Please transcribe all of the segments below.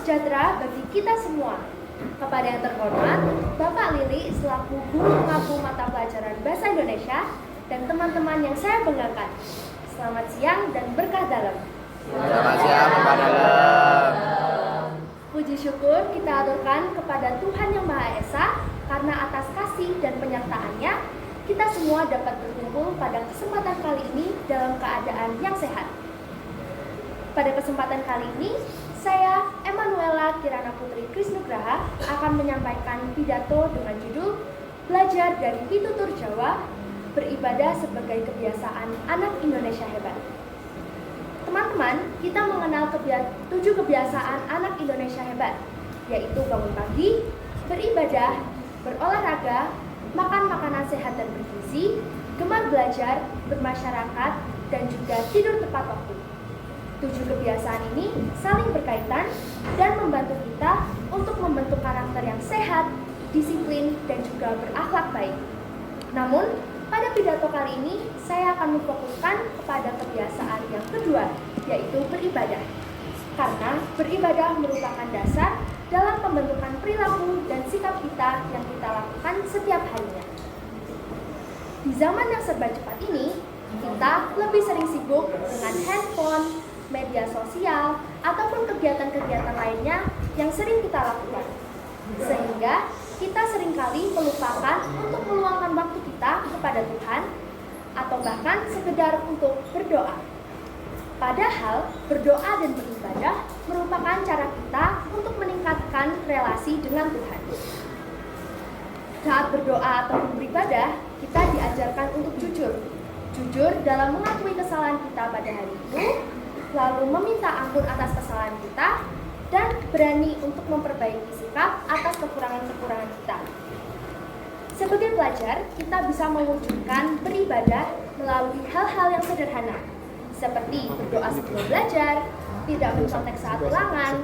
sejahtera bagi kita semua. Kepada yang terhormat, Bapak Lili selaku Guru Pengampu Mata Pelajaran Bahasa Indonesia dan teman-teman yang saya banggakan. Selamat siang dan berkah dalam. Selamat siang, Bapak dalam. Puji syukur kita aturkan kepada Tuhan Yang Maha Esa karena atas kasih dan penyertaannya kita semua dapat berkumpul pada kesempatan kali ini dalam keadaan yang sehat. Pada kesempatan kali ini, saya, Emanuela Kirana Putri Krisnugraha, akan menyampaikan pidato dengan judul Belajar dari Pitutur Jawa, Beribadah sebagai Kebiasaan Anak Indonesia Hebat. Teman-teman, kita mengenal 7 kebiasaan anak Indonesia hebat, yaitu bangun pagi, beribadah, berolahraga, makan makanan sehat dan bergizi, gemar belajar, bermasyarakat, dan juga tidur tepat waktu. 7 kebiasaan ini saling berkaitan dan membantu kita untuk membentuk karakter yang sehat, disiplin, dan juga berakhlak baik. Namun, pada pidato kali ini, saya akan memfokuskan kepada kebiasaan yang kedua, yaitu beribadah. Karena beribadah merupakan dasar dalam pembentukan perilaku dan sikap kita yang kita lakukan setiap harinya. Di zaman yang serba cepat ini, kita lebih sering sibuk dengan handphone, media sosial, ataupun kegiatan-kegiatan lainnya yang sering kita lakukan. Sehingga kita seringkali melupakan untuk meluangkan waktu kita kepada Tuhan atau bahkan sekedar untuk berdoa. Padahal berdoa dan beribadah merupakan cara kita untuk meningkatkan relasi dengan Tuhan. Saat berdoa atau beribadah, kita diajarkan untuk jujur. Jujur dalam mengakui kesalahan kita pada hari itu, lalu meminta ampun atas kesalahan kita, dan berani untuk memperbaiki sikap atas kekurangan-kekurangan kita. Sebagai pelajar, kita bisa mewujudkan beribadah melalui hal-hal yang sederhana, seperti berdoa sebelum belajar, tidak mencontek saat ulangan,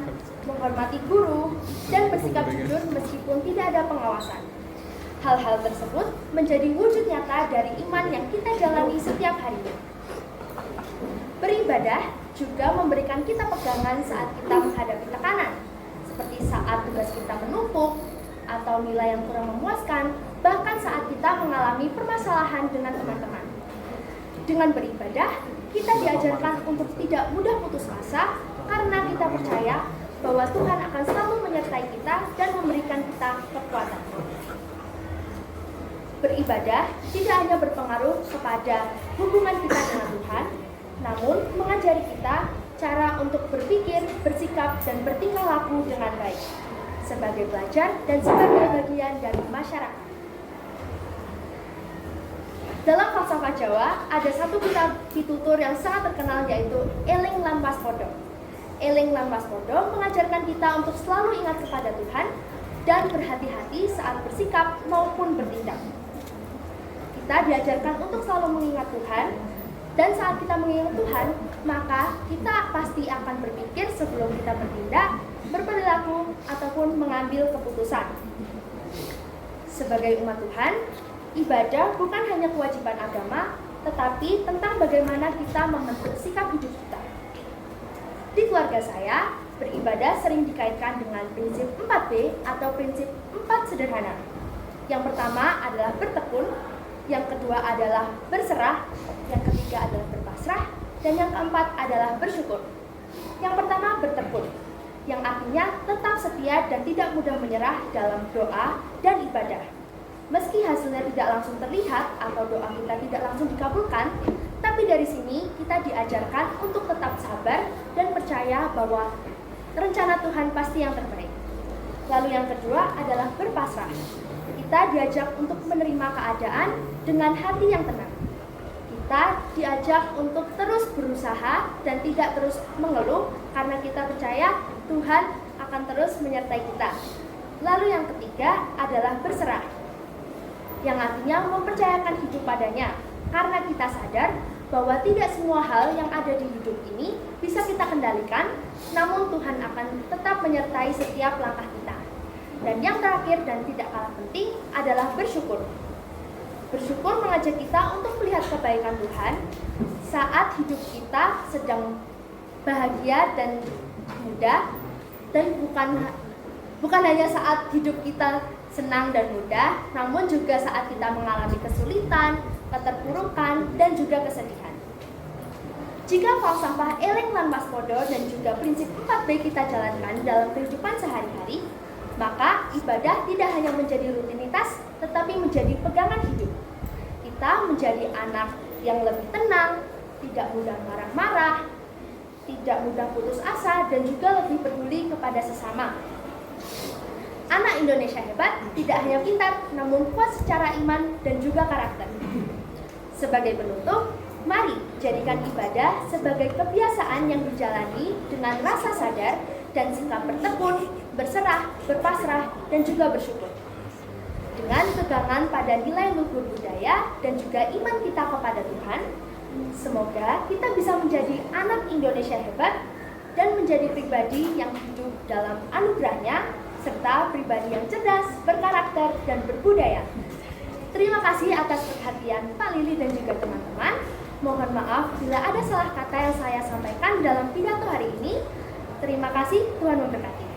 menghormati guru, dan bersikap jujur meskipun tidak ada pengawasan. Hal-hal tersebut menjadi wujud nyata dari iman yang kita jalani setiap harinya. Beribadah juga memberikan kita pegangan saat kita menghadapi tekanan, seperti saat tugas kita menumpuk, atau nilai yang kurang memuaskan, bahkan saat kita mengalami permasalahan dengan teman-teman. Dengan beribadah, kita diajarkan untuk tidak mudah putus asa karena kita percaya bahwa Tuhan akan selalu menyertai kita dan memberikan kita kekuatan. Beribadah tidak hanya berpengaruh kepada hubungan kita dengan Tuhan, namun mengajari kita cara untuk berpikir, bersikap, dan bertingkah laku dengan baik sebagai pelajar dan sebagai bagian dari masyarakat. Dalam falsafah Jawa, ada satu pitutur yang sangat terkenal, yaitu Eling Lan Waspodo. Eling Lan Waspodo mengajarkan kita untuk selalu ingat kepada Tuhan dan berhati-hati saat bersikap maupun bertindak. Kita diajarkan untuk selalu mengingat Tuhan, dan saat kita mengingat Tuhan, maka kita pasti akan berpikir sebelum kita bertindak, berperilaku, ataupun mengambil keputusan. Sebagai umat Tuhan, ibadah bukan hanya kewajiban agama, tetapi tentang bagaimana kita membentuk sikap hidup kita. Di keluarga saya, beribadah sering dikaitkan dengan prinsip 4B atau prinsip 4 sederhana. Yang pertama adalah bertekun, yang kedua adalah berserah, yang ketiga adalah berpasrah, dan yang keempat adalah bersyukur. Yang pertama bertekun, yang artinya tetap setia dan tidak mudah menyerah dalam doa dan ibadah. Meski hasilnya tidak langsung terlihat atau doa kita tidak langsung dikabulkan, tapi dari sini kita diajarkan untuk tetap sabar dan percaya bahwa rencana Tuhan pasti yang terbaik. Lalu yang kedua adalah berpasrah. Kita diajak untuk menerima keadaan dengan hati yang tenang. Kita diajak untuk terus berusaha dan tidak terus mengeluh karena kita percaya Tuhan akan terus menyertai kita. Lalu yang ketiga adalah berserah, yang artinya mempercayakan hidup padanya, karena kita sadar bahwa tidak semua hal yang ada di hidup ini bisa kita kendalikan, namun Tuhan akan tetap menyertai setiap langkah kita. Dan yang terakhir dan tidak kalah penting adalah bersyukur. Bersyukur mengajak kita untuk melihat kebaikan Tuhan saat hidup kita sedang bahagia dan mudah, Dan bukan hanya saat hidup kita senang dan mudah, namun juga saat kita mengalami kesulitan, keterpurukan, dan juga kesedihan. Jika falsafah Eleng lan Waspodo dan juga prinsip 4B kita jalankan dalam kehidupan sehari-hari, maka ibadah tidak hanya menjadi rutinitas, tetapi menjadi pegangan hidup. Kita menjadi anak yang lebih tenang, tidak mudah marah-marah, tidak mudah putus asa, dan juga lebih peduli kepada sesama. Anak Indonesia hebat tidak hanya pintar, namun kuat secara iman dan juga karakter. Sebagai penutup, mari jadikan ibadah sebagai kebiasaan yang dijalani dengan rasa sadar dan sikap bertekun, berserah, berpasrah, dan juga bersyukur. Dengan pegangan pada nilai luhur budaya dan juga iman kita kepada Tuhan, semoga kita bisa menjadi anak Indonesia hebat dan menjadi pribadi yang hidup dalam anugerahnya, serta pribadi yang cerdas, berkarakter, dan berbudaya. Terima kasih atas perhatian Pak Lili dan juga teman-teman. Mohon maaf bila ada salah kata yang saya sampaikan dalam pidato hari ini. Terima kasih, Tuhan memberkati.